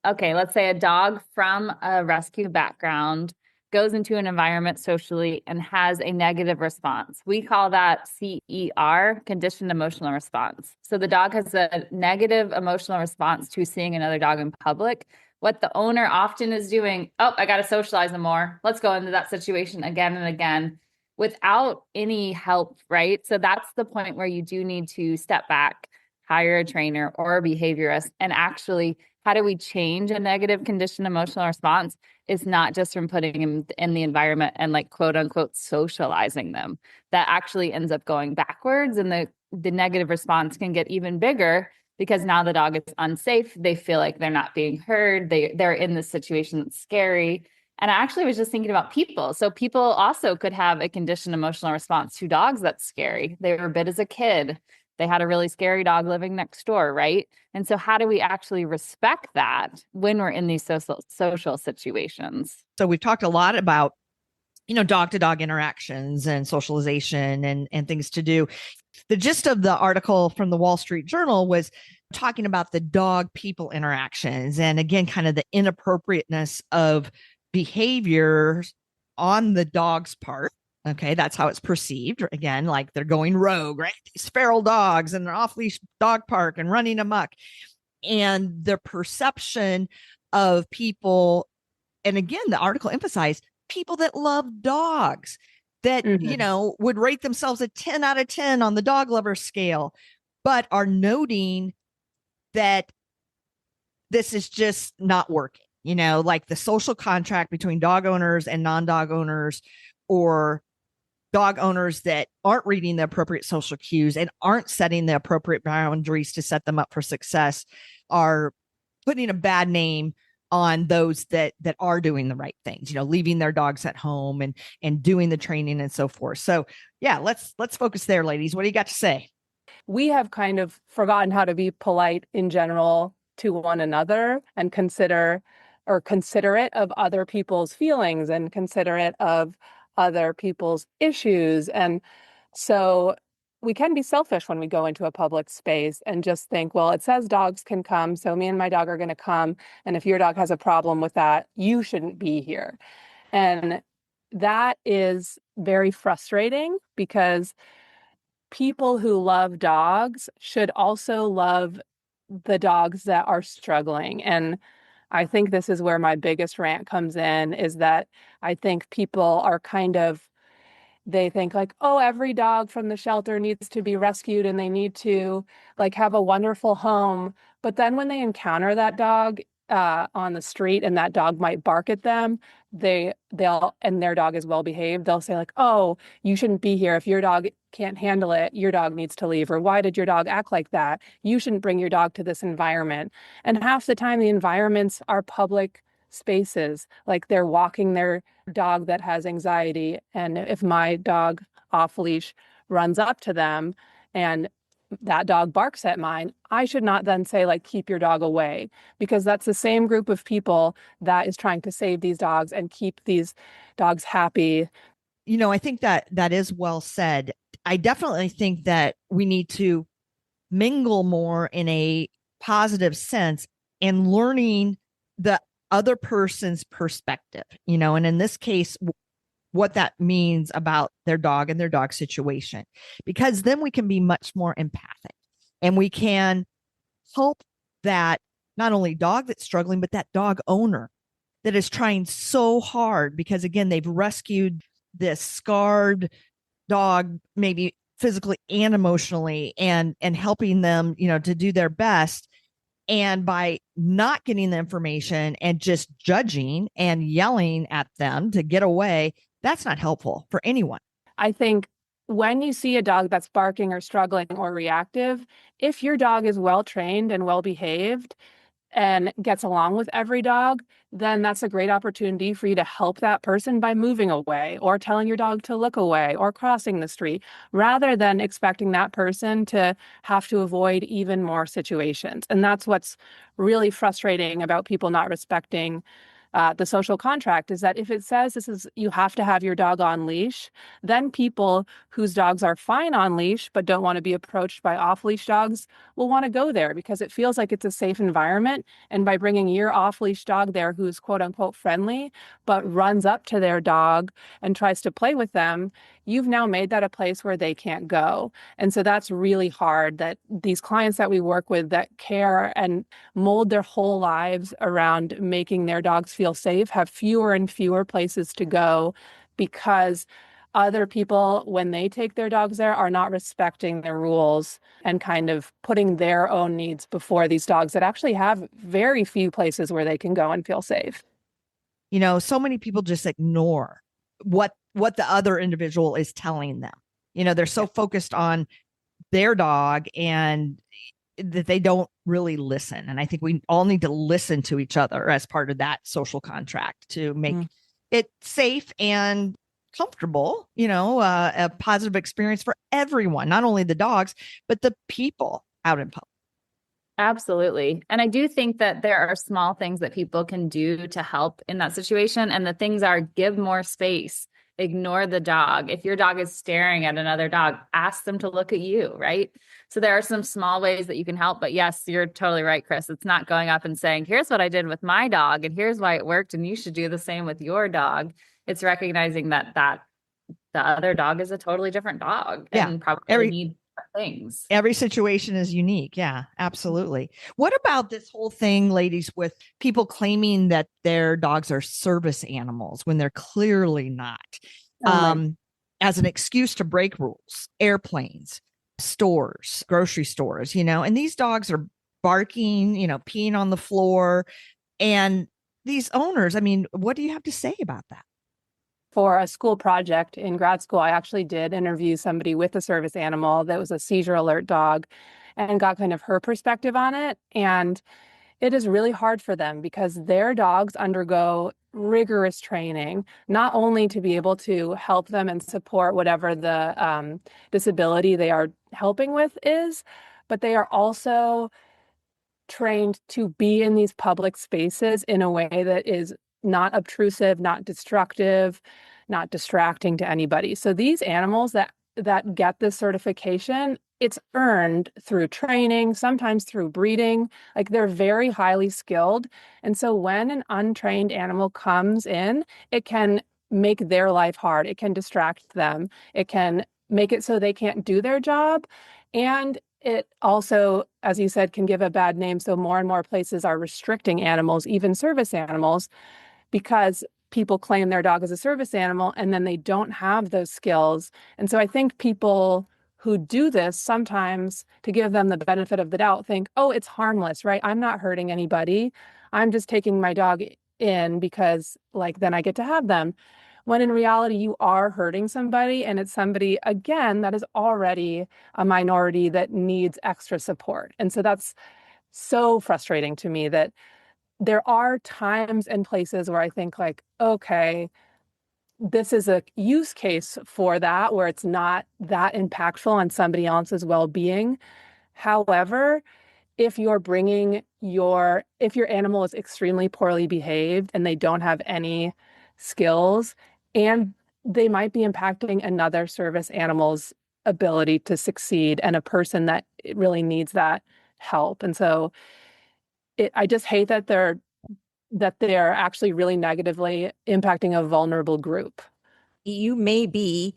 Okay, let's say a dog from a rescue background goes into an environment socially and has a negative response. We call that CER, conditioned emotional response. So the dog has a negative emotional response to seeing another dog in public. What the owner often is doing, I got to socialize them more. Let's go into that situation again and again without any help, right? So that's the point where you do need to step back, hire a trainer or a behaviorist, and actually, how do we change a negative conditioned emotional response? It's not just from putting them in the environment and like quote unquote socializing them. That actually ends up going backwards. And the the negative response can get even bigger because now the dog is unsafe. They feel like they're not being heard. They're in this situation that's scary. And I actually was just thinking about people. So people also could have a conditioned emotional response to dogs that's scary. They were bit as a kid. They had a really scary dog living next door, right? And so how do we actually respect that when we're in these social situations? So we've talked a lot about, dog to dog interactions and socialization and things to do. The gist of the article from the Wall Street Journal was talking about the dog people interactions. And again, kind of the inappropriateness of behaviors on the dog's part. Okay, that's how it's perceived. Again, like they're going rogue, right? These feral dogs and they're off leash dog park and running amok. And the perception of people, and again, the article emphasized people that love dogs that, would rate themselves a 10 out of 10 on the dog lover scale, but are noting that this is just not working. Like the social contract between dog owners and non-dog owners, or dog owners that aren't reading the appropriate social cues and aren't setting the appropriate boundaries to set them up for success, are putting a bad name on those that are doing the right things, leaving their dogs at home and doing the training and so forth. So yeah, let's focus there, ladies. What do you got to say? We have kind of forgotten how to be polite in general to one another and considerate of other people's feelings and considerate of other people's issues. And so we can be selfish when we go into a public space and just think, well, it says dogs can come, so me and my dog are going to come. And if your dog has a problem with that, you shouldn't be here. And that is very frustrating because people who love dogs should also love the dogs that are struggling. And I think this is where my biggest rant comes in, is that I think people are they think like, oh, every dog from the shelter needs to be rescued and they need to like have a wonderful home. But then when they encounter that dog on the street and that dog might bark at them, they'll and their dog is well behaved, they'll say like, oh, you shouldn't be here. If your dog can't handle it, your dog needs to leave. Or why did your dog act like that? You shouldn't bring your dog to this environment. And half the time the environments are public spaces, like they're walking their dog that has anxiety. And if my dog off leash runs up to them and that dog barks at mine, I should not then say like, keep your dog away, because that's the same group of people that is trying to save these dogs and keep these dogs happy. I think that is well said. I definitely think that we need to mingle more in a positive sense and learning the other person's perspective, and in this case, what that means about their dog and their dog situation, because then we can be much more empathic and we can help that not only dog that's struggling, but that dog owner that is trying so hard because, again, they've rescued this scarred dog, maybe physically and emotionally, and helping them, to do their best. And by not getting the information and just judging and yelling at them to get away, that's not helpful for anyone. I think when you see a dog that's barking or struggling or reactive, if your dog is well trained and well behaved and gets along with every dog, then that's a great opportunity for you to help that person by moving away or telling your dog to look away or crossing the street, rather than expecting that person to have to avoid even more situations. And that's what's really frustrating about people not respecting the social contract, is that if it says you have to have your dog on leash, then people whose dogs are fine on leash but don't want to be approached by off leash dogs will want to go there because it feels like it's a safe environment. And by bringing your off leash dog there, who's quote unquote friendly but runs up to their dog and tries to play with them, you've now made that a place where they can't go. And so that's really hard, that these clients that we work with that care and mold their whole lives around making their dogs feel safe have fewer and fewer places to go because other people, when they take their dogs there, are not respecting their rules and kind of putting their own needs before these dogs that actually have very few places where they can go and feel safe. So many people just ignore what the other individual is telling them. They're so focused on their dog and that they don't really listen. And I think we all need to listen to each other as part of that social contract to make it safe and comfortable, a positive experience for everyone, not only the dogs, but the people out in public. Absolutely. And I do think that there are small things that people can do to help in that situation. And the things are give more space, ignore the dog. If your dog is staring at another dog, ask them to look at you, right? So there are some small ways that you can help. But yes, you're totally right, Chris. It's not going up and saying, here's what I did with my dog and here's why it worked. And you should do the same with your dog. It's recognizing that the other dog is a totally different dog and probably need things. Every situation is unique. Yeah, absolutely. What about this whole thing, ladies, with people claiming that their dogs are service animals when they're clearly not, as an excuse to break rules, airplanes, stores, grocery stores, and these dogs are barking, peeing on the floor. And these owners, I mean, what do you have to say about that? For a school project in grad school, I actually did interview somebody with a service animal that was a seizure alert dog and got kind of her perspective on it. And it is really hard for them because their dogs undergo rigorous training, not only to be able to help them and support whatever the disability they are helping with is, but they are also trained to be in these public spaces in a way that is not obtrusive, not destructive, not distracting to anybody. So these animals that get this certification, it's earned through training, sometimes through breeding. Like they're very highly skilled. And so when an untrained animal comes in, it can make their life hard. It can distract them. It can make it so they can't do their job. And it also, as you said, can give a bad name. So more and more places are restricting animals, even service animals, because people claim their dog is a service animal and then they don't have those skills. And so I think people who do this sometimes, to give them the benefit of the doubt, think, oh, it's harmless, right? I'm not hurting anybody. I'm just taking my dog in because then I get to have them. When in reality, you are hurting somebody, and it's somebody, again, that is already a minority that needs extra support. And so that's so frustrating to me that there are times and places where I think okay, this is a use case for that, where it's not that impactful on somebody else's well-being. However, if your animal is extremely poorly behaved and they don't have any skills, and they might be impacting another service animal's ability to succeed and a person that really needs that help. And so I just hate that they're actually really negatively impacting a vulnerable group. You may be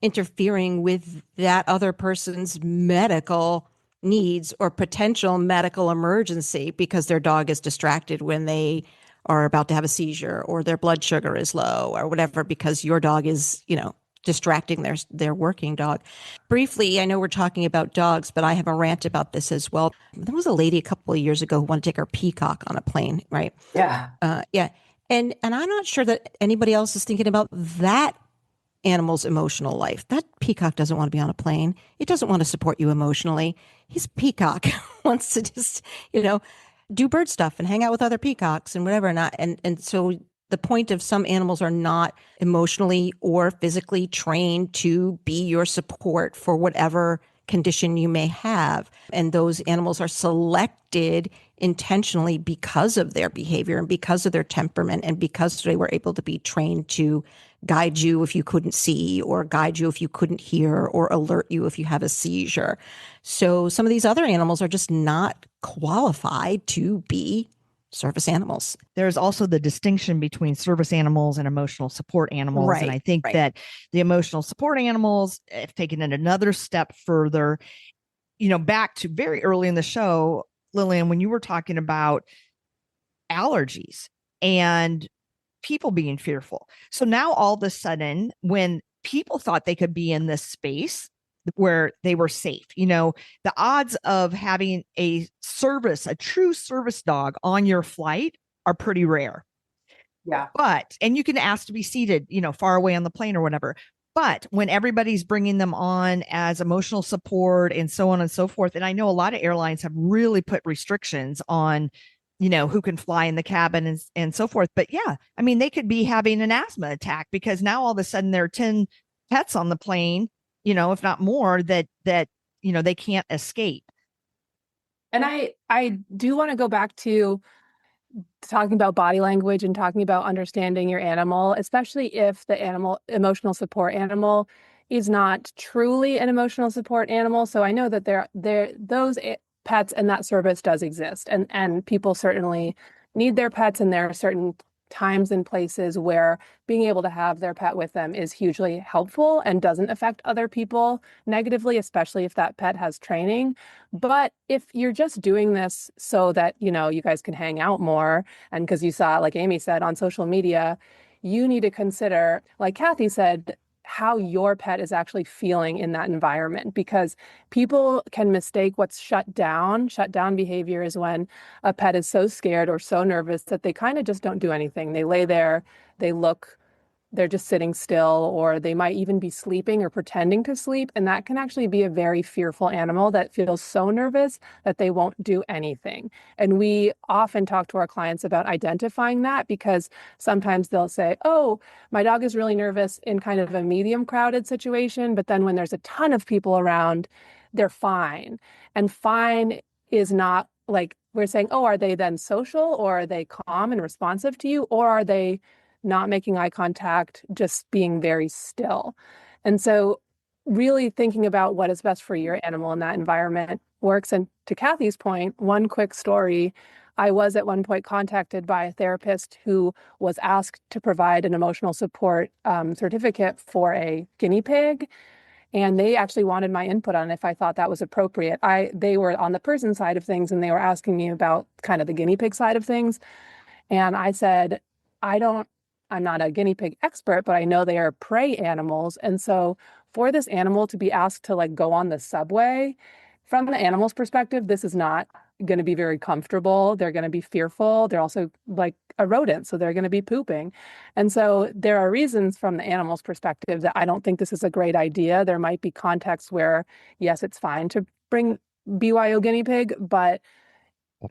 interfering with that other person's medical needs or potential medical emergency because their dog is distracted when they are about to have a seizure, or their blood sugar is low, or whatever, because your dog is, distracting their working dog. Briefly, I know we're talking about dogs, but I have a rant about this as well. There was a lady a couple of years ago who wanted to take her peacock on a plane, right? Yeah. Yeah. And I'm not sure that anybody else is thinking about that animal's emotional life. That peacock doesn't want to be on a plane. It doesn't want to support you emotionally. His peacock wants to just, do bird stuff and hang out with other peacocks and whatever. And so the point of some animals are not emotionally or physically trained to be your support for whatever condition you may have. And those animals are selected intentionally because of their behavior and because of their temperament and because they were able to be trained to guide you if you couldn't see, or guide you if you couldn't hear, or alert you if you have a seizure. So some of these other animals are just not qualified to be service animals. There's also the distinction between service animals and emotional support animals. Right, and I think that the emotional support animals have taken it another step further, back to very early in the show, Lillian, when you were talking about allergies and people being fearful. So now all of a sudden, when people thought they could be in this space where they were safe, the odds of having a true service dog on your flight are pretty rare. Yeah. And you can ask to be seated, far away on the plane or whatever. But when everybody's bringing them on as emotional support and so on and so forth, and I know a lot of airlines have really put restrictions on, who can fly in the cabin and so forth. But yeah, I mean, they could be having an asthma attack because now all of a sudden there are 10 pets on the plane, if not more, that they can't escape. And I do want to go back to talking about body language and talking about understanding your animal, especially if the emotional support animal is not truly an emotional support animal. So I know that those pets and that service does exist, and people certainly need their pets, and there are certain times and places where being able to have their pet with them is hugely helpful and doesn't affect other people negatively, especially if that pet has training. But if you're just doing this so that, you guys can hang out more, and because you saw, like Amy said, on social media, you need to consider, like Kathy said, how your pet is actually feeling in that environment, because people can mistake what's shut down. Shut down behavior is when a pet is so scared or so nervous that they kind of just don't do anything. They lay there, they're just sitting still, or they might even be sleeping or pretending to sleep. And that can actually be a very fearful animal that feels so nervous that they won't do anything. And we often talk to our clients about identifying that, because sometimes they'll say, oh, my dog is really nervous in kind of a medium crowded situation. But then when there's a ton of people around, they're fine. And fine is not like we're saying, oh, are they then social, or are they calm and responsive to you, or are they not making eye contact, just being very still? And so really thinking about what is best for your animal in that environment works. And to Kathy's point, one quick story, I was at one point contacted by a therapist who was asked to provide an emotional support certificate for a guinea pig. And they actually wanted my input on if I thought that was appropriate. They were on the person side of things, and they were asking me about kind of the guinea pig side of things. And I said, I'm not a guinea pig expert, but I know they are prey animals. And so for this animal to be asked to like go on the subway, from the animal's perspective, this is not going to be very comfortable. They're going to be fearful. They're also like a rodent, so they're going to be pooping. And so there are reasons from the animal's perspective that I don't think this is a great idea. There might be contexts where, yes, it's fine to bring BYO guinea pig, but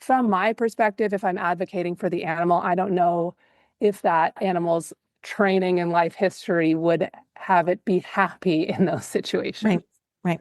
from my perspective, if I'm advocating for the animal, I don't know if that animal's training and life history would have it be happy in those situations. Right.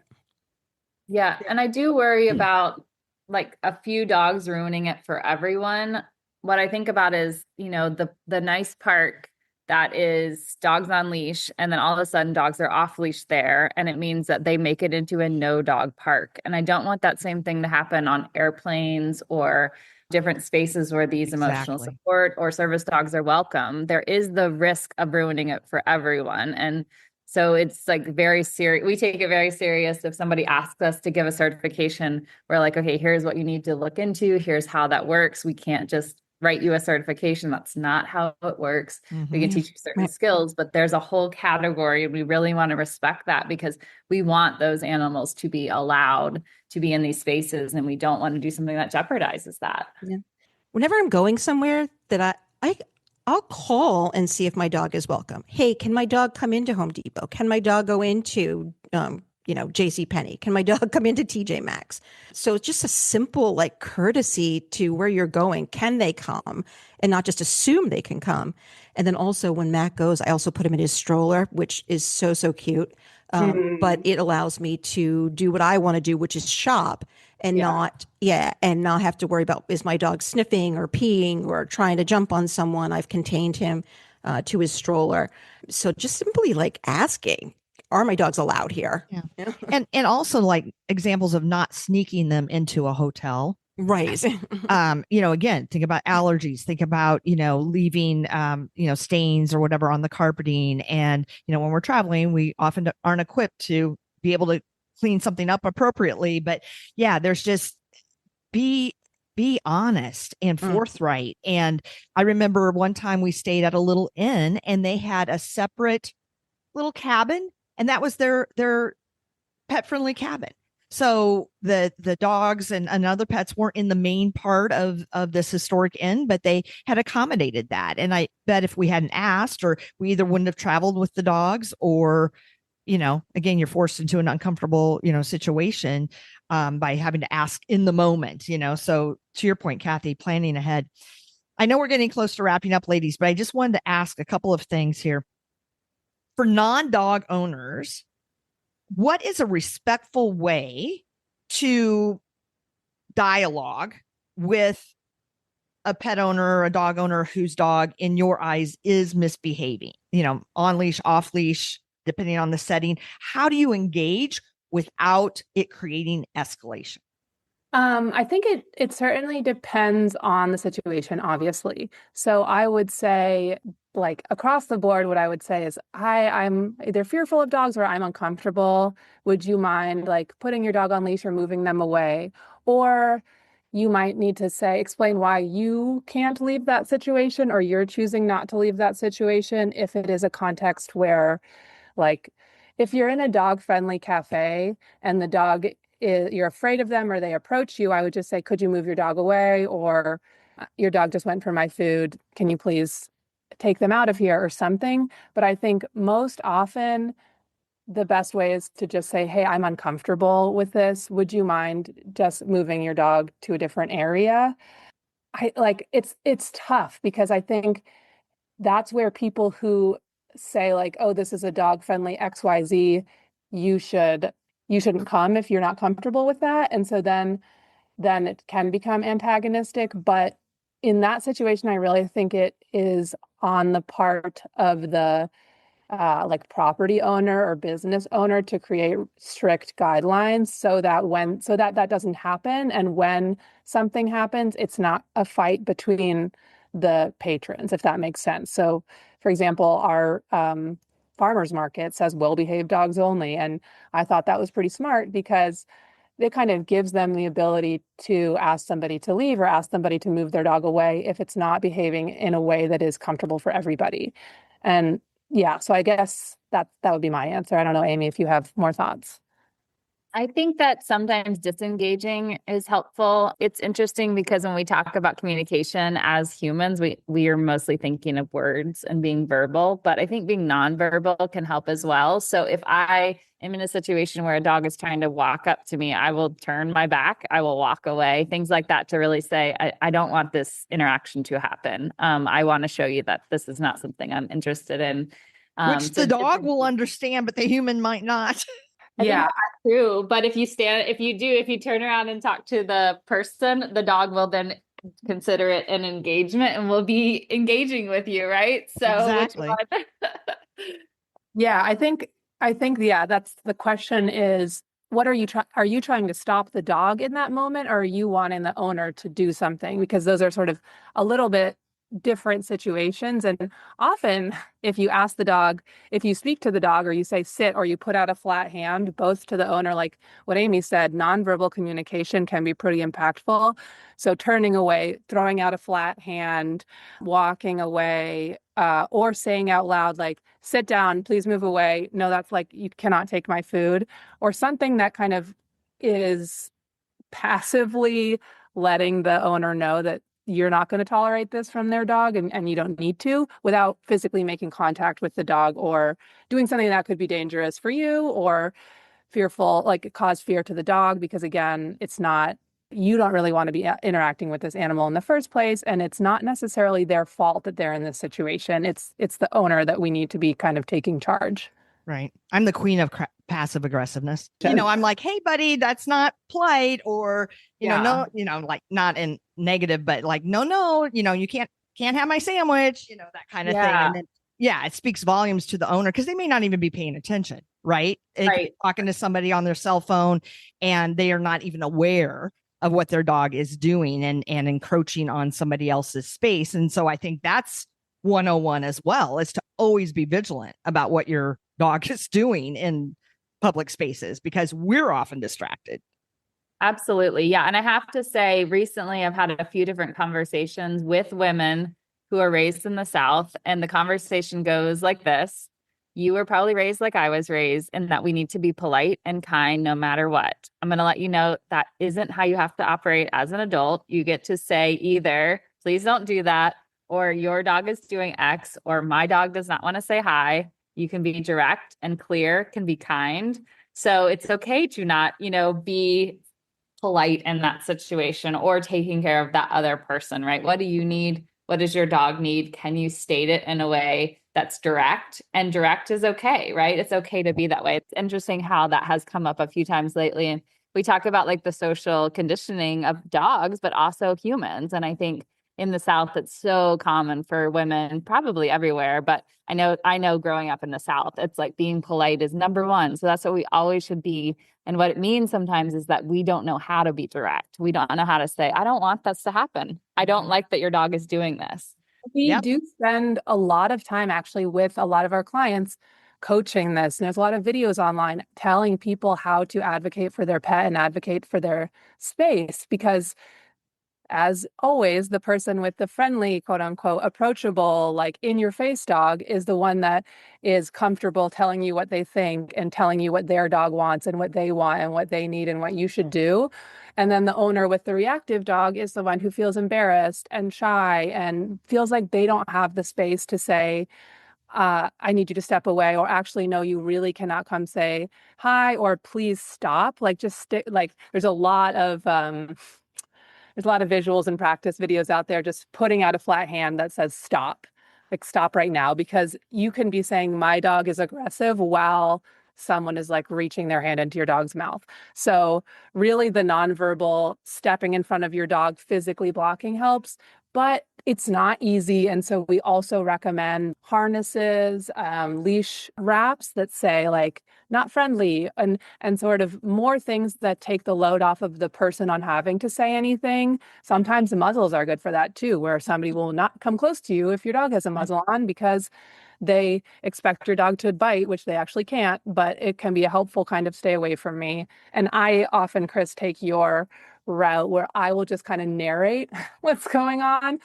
Yeah. And I do worry about like a few dogs ruining it for everyone. What I think about is, the nice park that is dogs on leash, and then all of a sudden dogs are off leash there, and it means that they make it into a no dog park. And I don't want that same thing to happen on airplanes or different spaces where these emotional support or service dogs are welcome. There is the risk of ruining it for everyone. And so it's like very serious. We take it very serious. If somebody asks us to give a certification, we're like, okay, here's what you need to look into. Here's how that works. We can't just write you a certification. That's not how it works. We can teach you certain skills, but there's a whole category, and we really want to respect that, because we want those animals to be allowed to be in these spaces, and we don't want to do something that jeopardizes that. Yeah. Whenever I'm going somewhere that I'll call and see if my dog is welcome. Hey, can my dog come into Home Depot? Can my dog go into J.C. Penney? Can my dog come into TJ Maxx? So it's just a simple like courtesy to where you're going. Can they come? And not just assume they can come. And then also when Mac goes, I also put him in his stroller, which is so, so cute. But it allows me to do what I want to do, which is shop and not have to worry about, is my dog sniffing or peeing or trying to jump on someone? I've contained him to his stroller. So just simply like asking, are my dogs allowed here? Yeah. And also like examples of not sneaking them into a hotel. Right. Again, think about allergies, think about, leaving, stains or whatever on the carpeting. And, when we're traveling, we often aren't equipped to be able to clean something up appropriately. But yeah, there's just be honest and forthright. And I remember one time we stayed at a little inn, and they had a separate little cabin, and that was their pet friendly cabin. So the dogs and other pets weren't in the main part of this historic inn, but they had accommodated that. And I bet if we hadn't asked, or we either wouldn't have traveled with the dogs, or again, you're forced into an uncomfortable, situation by having to ask in the moment, So to your point, Kathy, planning ahead. I know we're getting close to wrapping up, ladies, but I just wanted to ask a couple of things here. For non-dog owners, what is a respectful way to dialogue with a pet owner or a dog owner whose dog, in your eyes, is misbehaving, on leash, off leash, depending on the setting? How do you engage without it creating escalation? I think it certainly depends on the situation, obviously. So I would say, like across the board, what I would say is, I'm either fearful of dogs or I'm uncomfortable. Would you mind like putting your dog on leash or moving them away? Or you might need to explain why you can't leave that situation or you're choosing not to leave that situation if it is a context where, like, if you're in a dog-friendly cafe and the dog you're afraid of them or they approach you, I would just say, could you move your dog away? Or your dog just went for my food. Can you please take them out of here or something? But I think most often the best way is to just say, hey, I'm uncomfortable with this. Would you mind just moving your dog to a different area? It's tough because I think that's where people who say like, oh, this is a dog friendly XYZ, you shouldn't come if you're not comfortable with that. And so then it can become antagonistic. But in that situation, I really think it is on the part of the like property owner or business owner to create strict guidelines so that doesn't happen. And when something happens, it's not a fight between the patrons, if that makes sense. So, for example, our farmers market says well-behaved dogs only. And I thought that was pretty smart because it kind of gives them the ability to ask somebody to leave or ask somebody to move their dog away if it's not behaving in a way that is comfortable for everybody. And yeah, so I guess that would be my answer. I don't know, Amy, if you have more thoughts. I think that sometimes disengaging is helpful. It's interesting because when we talk about communication as humans, we are mostly thinking of words and being verbal, but I think being nonverbal can help as well. So if I am in a situation where a dog is trying to walk up to me, I will turn my back, I will walk away, things like that to really say, I don't want this interaction to happen. I want to show you that this is not something I'm interested in. Which the dog will understand, but the human might not. I think that's true. But if you turn around and talk to the person, the dog will then consider it an engagement and will be engaging with you, right? So exactly. Yeah, I think that's the question is, what are you trying to stop the dog in that moment, or are you wanting the owner to do something? Because those are sort of a little bit different situations. And often if you speak to the dog or you say sit or you put out a flat hand, both to the owner, like what Amy said, nonverbal communication can be pretty impactful. So turning away, throwing out a flat hand, walking away, or saying out loud, like, sit down, please move away. No, that's like, you cannot take my food, or something that kind of is passively letting the owner know that you're not going to tolerate this from their dog and you don't need to, without physically making contact with the dog or doing something that could be dangerous for you or fearful, like cause fear to the dog, because again, you don't really want to be interacting with this animal in the first place. And it's not necessarily their fault that they're in this situation. It's the owner that we need to be kind of taking charge. Right. I'm the queen of passive aggressive-ness. I'm like, hey, buddy, that's not polite, or, no, like not in negative, but like, no, you can't have my sandwich, that kind of thing. And then, it speaks volumes to the owner because they may not even be paying attention. Right. They could be talking to somebody on their cell phone and they are not even aware of what their dog is doing and encroaching on somebody else's space. And so I think that's 101 as well, is to always be vigilant about what your dog is doing in public spaces, because we're often distracted. Absolutely. Yeah. And I have to say, recently I've had a few different conversations with women who are raised in the South, and the conversation goes like this: you were probably raised like I was raised, and that we need to be polite and kind no matter what. I'm going to let you know that isn't how you have to operate as an adult. You get to say either, please don't do that, or your dog is doing X, or my dog does not want to say hi. You can be direct and clear, can be kind. So it's okay to not, be polite in that situation or taking care of that other person, right? What do you need? What does your dog need? Can you state it in a way that's direct? And direct is okay, right? It's okay to be that way. It's interesting how that has come up a few times lately. And we talk about like the social conditioning of dogs, but also humans. And I think in the South, it's so common for women, probably everywhere. But I know growing up in the South, it's like being polite is number one. So that's what we always should be. And what it means sometimes is that we don't know how to be direct. We don't know how to say, I don't want this to happen. I don't like that your dog is doing this. We do spend a lot of time actually with a lot of our clients coaching this. And there's a lot of videos online telling people how to advocate for their pet and advocate for their space, because as always, the person with the friendly, quote unquote, approachable, like in your face dog is the one that is comfortable telling you what they think and telling you what their dog wants and what they want and what they need and what you should do. And then the owner with the reactive dog is the one who feels embarrassed and shy and feels like they don't have the space to say, I need you to step away, or actually, no, you really cannot come say hi, or please stop. Like just stick, like there's a lot of visuals and practice videos out there just putting out a flat hand that says stop, like stop right now, because you can be saying my dog is aggressive while someone is like reaching their hand into your dog's mouth. So really the nonverbal stepping in front of your dog, physically blocking helps, but it's not easy. And so we also recommend harnesses, leash wraps that say like not friendly, and sort of more things that take the load off of the person on having to say anything. Sometimes the muzzles are good for that too, where somebody will not come close to you if your dog has a muzzle on because they expect your dog to bite, which they actually can't, but it can be a helpful kind of stay away from me. And I often, Chris, take your route where I will just kind of narrate what's going on.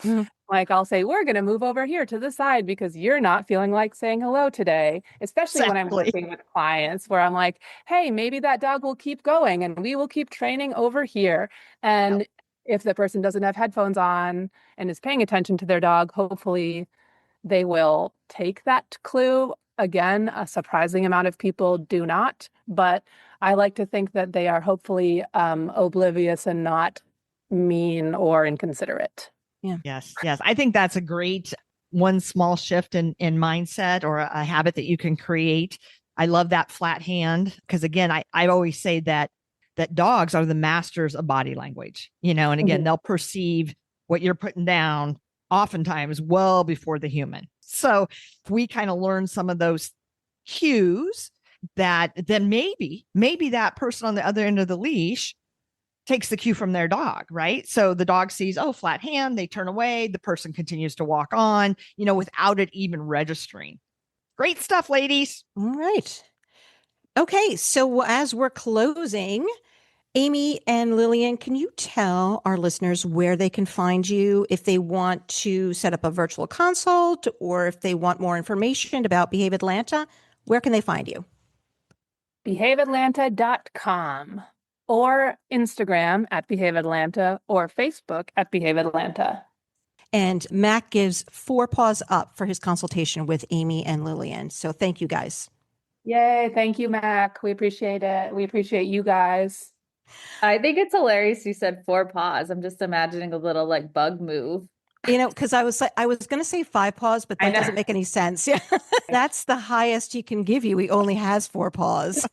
Like I'll say, we're going to move over here to the side because you're not feeling like saying hello today, especially when I'm working with clients where I'm like, hey, maybe that dog will keep going and we will keep training over here. And if the person doesn't have headphones on and is paying attention to their dog, hopefully they will take that clue. Again, a surprising amount of people do not, but I like to think that they are hopefully oblivious and not mean or inconsiderate. Yeah. Yes. I think that's a great one small shift in mindset or a habit that you can create. I love that flat hand because again, I always say that dogs are the masters of body language, and again, they'll perceive what you're putting down oftentimes well before the human. So if we kind of learn some of those cues, that then maybe that person on the other end of the leash takes the cue from their dog, right? So the dog sees, oh, flat hand, they turn away, the person continues to walk on, without it even registering. Great stuff, ladies. All right. Okay, so as we're closing, Amy and Lillian, can you tell our listeners where they can find you if they want to set up a virtual consult or if they want more information about Behave Atlanta? Where can they find you? BehaveAtlanta.com or Instagram at Behave Atlanta or Facebook at Behave Atlanta. And Mac gives 4 paws up for his consultation with Amy and Lillian. So thank you guys. Yay. Thank you, Mac. We appreciate it. We appreciate you guys. I think it's hilarious you said 4 paws. I'm just imagining a little like bug move. Because I was going to say 5 paws, but that doesn't make any sense. Yeah. That's the highest he can give you. He only has 4 paws.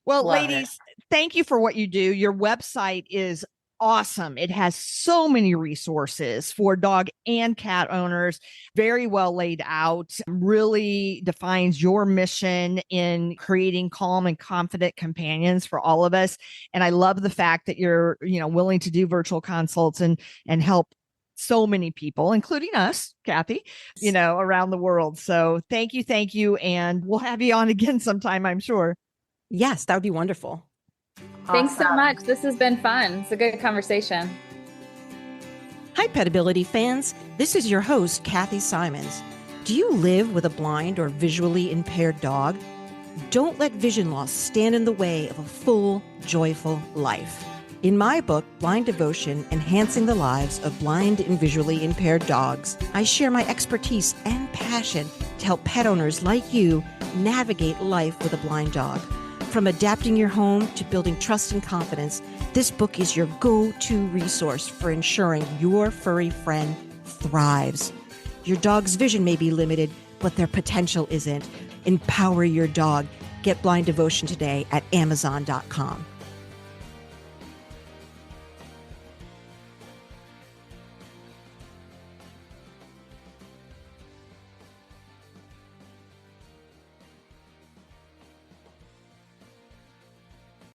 Well, ladies, thank you for what you do. Your website is awesome. It has so many resources for dog and cat owners, very well laid out, really defines your mission in creating calm and confident companions for all of us. And I love the fact that you're, willing to do virtual consults and help so many people, including us, Kathy, around the world. So thank you. And we'll have you on again sometime, I'm sure. Yes, that would be wonderful. Thanks so much. This has been fun. It's a good conversation. Hi, Petability fans. This is your host, Kathy Simons. Do you live with a blind or visually impaired dog? Don't let vision loss stand in the way of a full, joyful life. In my book, Blind Devotion, Enhancing the Lives of Blind and Visually Impaired Dogs, I share my expertise and passion to help pet owners like you navigate life with a blind dog. From adapting your home to building trust and confidence, this book is your go-to resource for ensuring your furry friend thrives. Your dog's vision may be limited, but their potential isn't. Empower your dog. Get Blind Devotion today at Amazon.com.